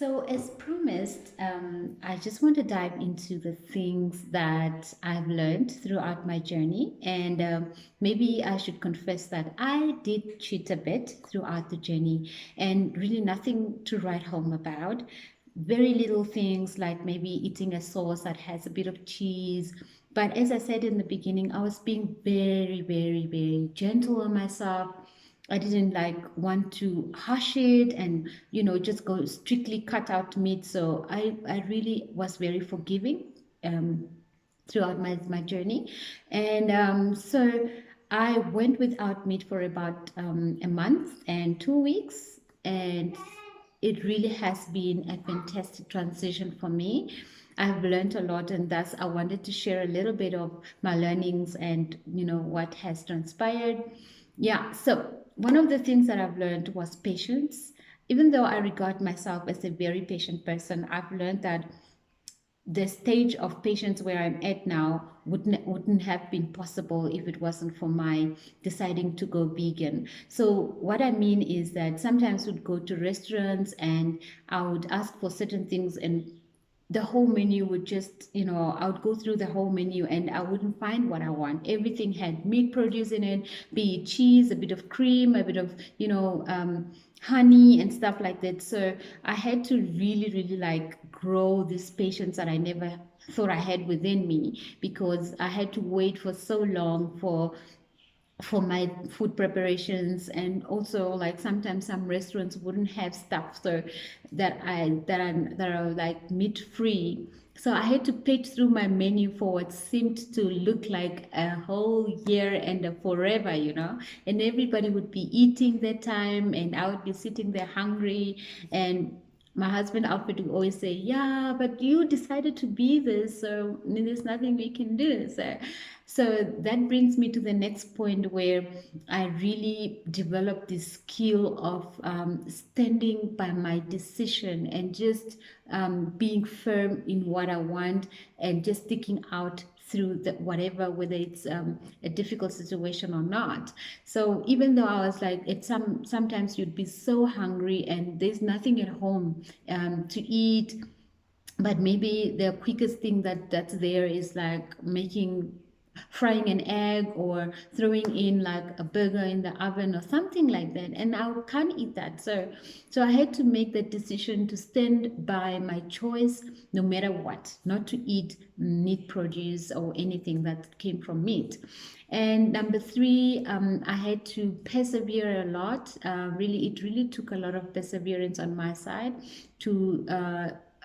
So, as promised, I just want to dive into the things that I've learned throughout my journey. And maybe I should confess that I did cheat a bit throughout the journey and really nothing to write home about. Very little things like maybe eating a sauce that has a bit of cheese. But as I said in the beginning, I was being very, very, very gentle on myself. I didn't like want to hush it and just go strictly cut out meat. So I really was very forgiving um, throughout my journey, and so I went without meat for about a month and 2 weeks, and it really has been a fantastic transition for me. I've learned a lot, and thus I wanted to share a little bit of my learnings and what has transpired. Yeah, so one of the things that I've learned was patience. Even though I regard myself as a very patient person, I've learned that the stage of patience where I'm at now wouldn't have been possible if it wasn't for my deciding to go vegan. So what I mean is that sometimes we'd go to restaurants and I would ask for certain things, and the whole menu would just, I would go through the whole menu and I wouldn't find what I want. Everything had meat produce in it, be it cheese, a bit of cream, a bit of, honey and stuff like that. So I had to really, really like grow this patience that I never thought I had within me, because I had to wait for so long for my food preparations. And also like sometimes some restaurants wouldn't have stuff so that are like meat free, so I had to page through my menu for what seemed to look like a whole year and a forever, and everybody would be eating that time and I would be sitting there hungry. And my husband Alfred would always say, yeah, but you decided to be this, so there's nothing we can do. So that brings me to the next point where I really developed this skill of standing by my decision and just being firm in what I want and just sticking out through whatever, whether it's a difficult situation or not. So even though I was like, sometimes you'd be so hungry and there's nothing at home to eat, but maybe the quickest thing that's there is like frying an egg or throwing in like a burger in the oven or something like that, and I can't eat that. So I had to make the decision to stand by my choice no matter what, not to eat meat produce or anything that came from meat. And number three, I had to persevere a lot. It really took a lot of perseverance on my side to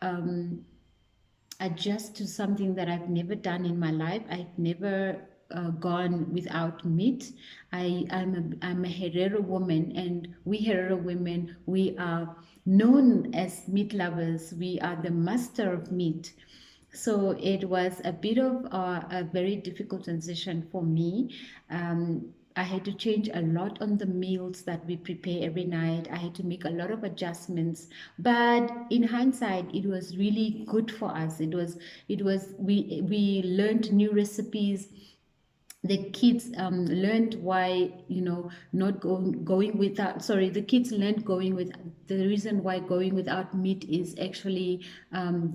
um, adjust to something that I've never done in my life. I've never gone without meat. I'm a Herero woman, and we Herero women, we are known as meat lovers. We are the master of meat. So it was a bit of a very difficult transition for me. I had to change a lot on the meals that we prepare every night. I had to make a lot of adjustments, but in hindsight, it was really good for us. We learned new recipes. The kids learned why, not going without, sorry, the kids learned going with the reason why going without meat is actually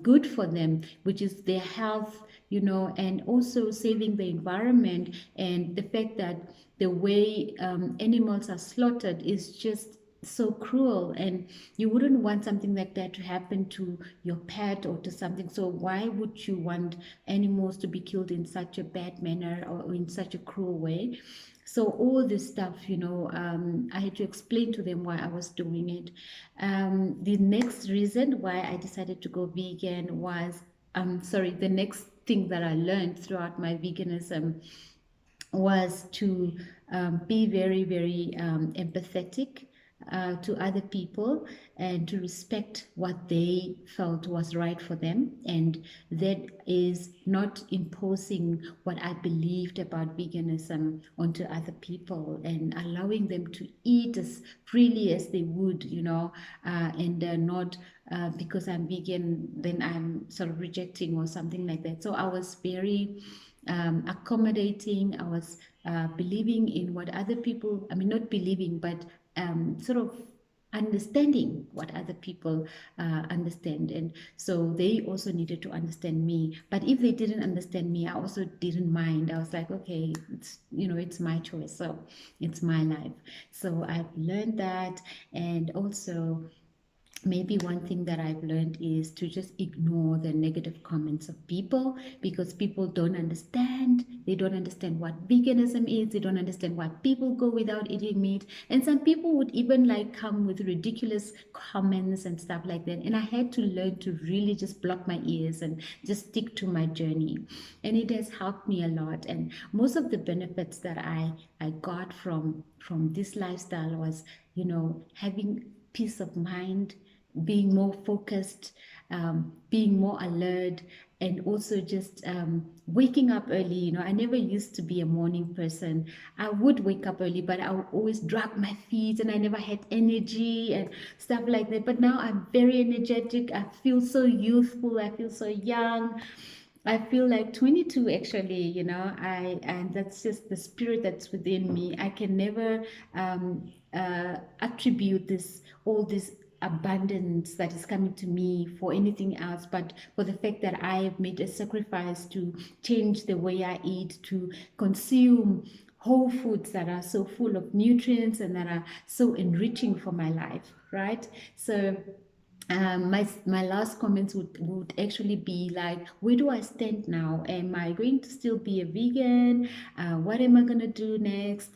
good for them, which is their health, and also saving the environment. And the fact that the way animals are slaughtered is just so cruel, and you wouldn't want something like that to happen to your pet or to something. So why would you want animals to be killed in such a bad manner or in such a cruel way? So all this stuff, I had to explain to them why I was doing it. The next reason why I decided to go vegan was, sorry, the next thing that I learned throughout my veganism was to be very, very empathetic to other people and to respect what they felt was right for them. And that is not imposing what I believed about veganism onto other people, and allowing them to eat as freely as they would, and not because I'm vegan, then I'm sort of rejecting or something like that. So I was very accommodating. I was believing in what other people, I mean, not believing, but sort of understanding what other people understand, and so they also needed to understand me. But if they didn't understand me, I also didn't mind. I was like, okay, it's, it's my choice, so it's my life. So I've learned that. And also, maybe one thing that I've learned is to just ignore the negative comments of people, because people don't understand. They don't understand what veganism is. They don't understand why people go without eating meat. And some people would even like come with ridiculous comments and stuff like that. And I had to learn to really just block my ears and just stick to my journey. And it has helped me a lot. And most of the benefits that I got from this lifestyle was, having peace of mind, being more focused, being more alert, and also just waking up early. I never used to be a morning person. I would wake up early, but I would always drag my feet and I never had energy and stuff like that. But now I'm very energetic. I feel so youthful. I feel so young. I feel like 22 actually, and that's just the spirit that's within me. I can never attribute all this abundance that is coming to me for anything else, but for the fact that I have made a sacrifice to change the way I eat, to consume whole foods that are so full of nutrients and that are so enriching for my life, right? So my last comments would actually be like, where do I stand now? Am I going to still be a vegan? What am I gonna do next?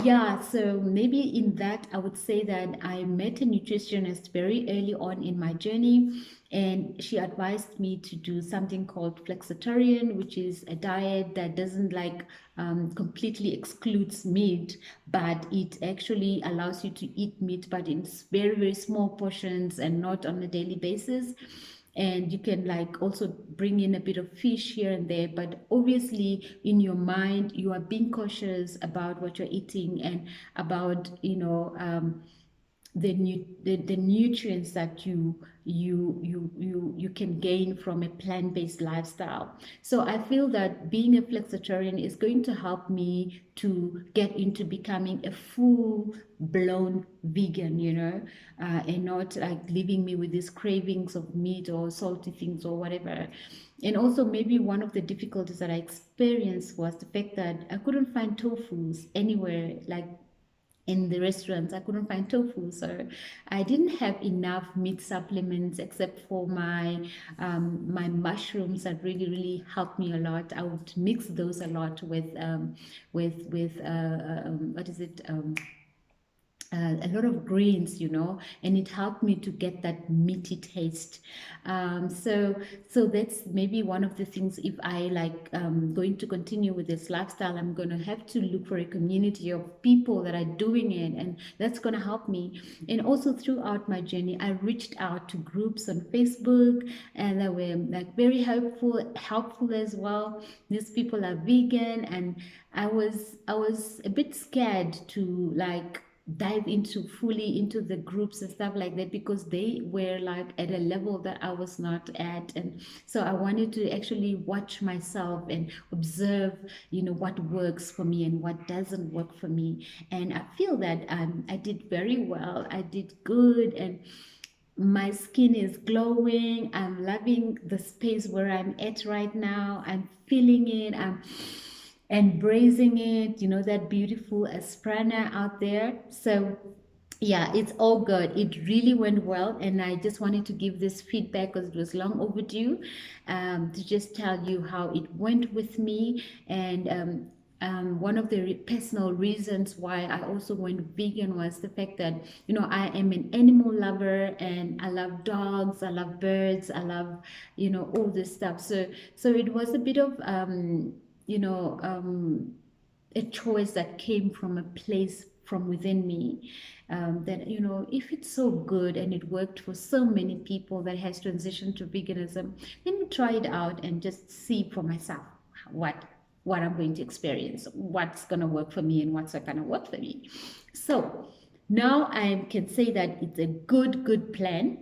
Yeah, so maybe in that I would say that I met a nutritionist very early on in my journey, and she advised me to do something called Flexitarian, which is a diet that doesn't like completely excludes meat, but it actually allows you to eat meat, but in very, very small portions and not on a daily basis. And you can like also bring in a bit of fish here and there, but obviously in your mind you are being cautious about what you're eating and about the nutrients that you can gain from a plant-based lifestyle. So I feel that being a flexitarian is going to help me to get into becoming a full-blown vegan, and not like leaving me with these cravings of meat or salty things or whatever. And also maybe one of the difficulties that I experienced was the fact that I couldn't find tofu anywhere, like in the restaurants. I couldn't find tofu, so I didn't have enough meat supplements except for my mushrooms that really really helped me a lot. I would mix those a lot with what is it, a lot of greens, and it helped me to get that meaty taste. So that's maybe one of the things. If I like going to continue with this lifestyle, I'm going to have to look for a community of people that are doing it, and that's going to help me. And also throughout my journey, I reached out to groups on Facebook, and they were like very helpful as well. These people are vegan, and I was a bit scared to like dive into fully into the groups and stuff like that, because they were like at a level that I was not at. And so I wanted to actually watch myself and observe, what works for me and what doesn't work for me. And I feel that I did very well. I did good, and my skin is glowing. I'm loving the space where I'm at right now. I'm feeling it. I'm embracing it, that beautiful Asprana out there. So yeah, it's all good. It really went well, and I just wanted to give this feedback because it was long overdue, to just tell you how it went with me. And one of the personal reasons why I also went vegan was the fact that, I am an animal lover, and I love dogs, I love birds, I love, all this stuff. So it was a bit of you know a choice that came from a place from within me, that, if it's so good and it worked for so many people that has transitioned to veganism, let me try it out and just see for myself what I'm going to experience, what's going to work for me and what's not going to work for me. So now I can say that it's a good plan,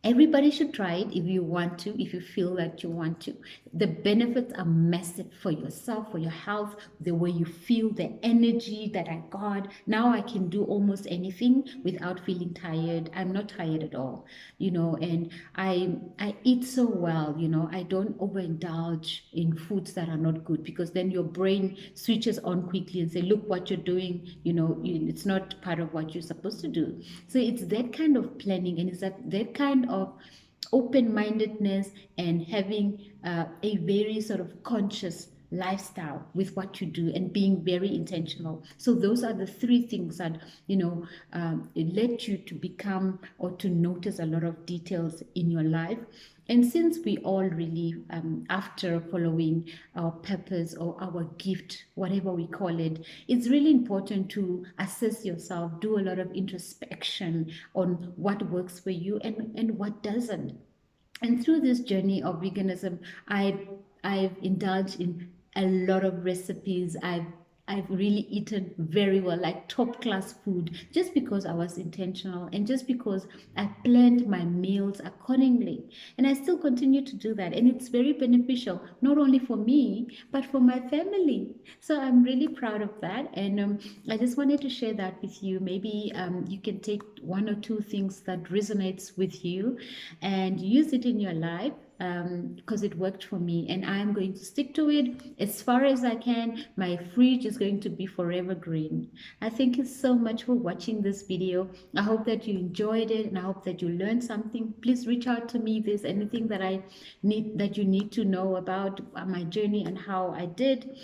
Everybody should try it if you want to, if you feel that you want to. The benefits are massive for yourself, for your health, the way you feel, the energy that I got. Now I can do almost anything without feeling tired. I'm not tired at all, and I eat so well, I don't overindulge in foods that are not good, because then your brain switches on quickly and say, look what you're doing, it's not part of what you're supposed to do. So it's that kind of planning, and it's that kind of open-mindedness, and having a very sort of conscious lifestyle with what you do, and being very intentional. So those are the three things that it led you to become, or to notice a lot of details in your life. And since we all really, after following our purpose or our gift, whatever we call it, it's really important to assess yourself, do a lot of introspection on what works for you, and what doesn't. And through this journey of veganism, I've indulged in a lot of recipes. I've really eaten very well, like top class food, just because I was intentional, and just because I planned my meals accordingly. And I still continue to do that. And it's very beneficial, not only for me, but for my family. So I'm really proud of that. And I just wanted to share that with you. Maybe you can take one or two things that resonates with you and use it in your life, because it worked for me, and I'm going to stick to it as far as I can. My fridge is going to be forever green. I thank you so much for watching this video. I hope that you enjoyed it, and I hope that you learned something. Please reach out to me if there's anything that you need to know about my journey and how I did.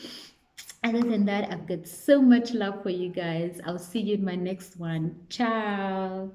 Other than that, I've got so much love for you guys. I'll see you in my next one. Ciao.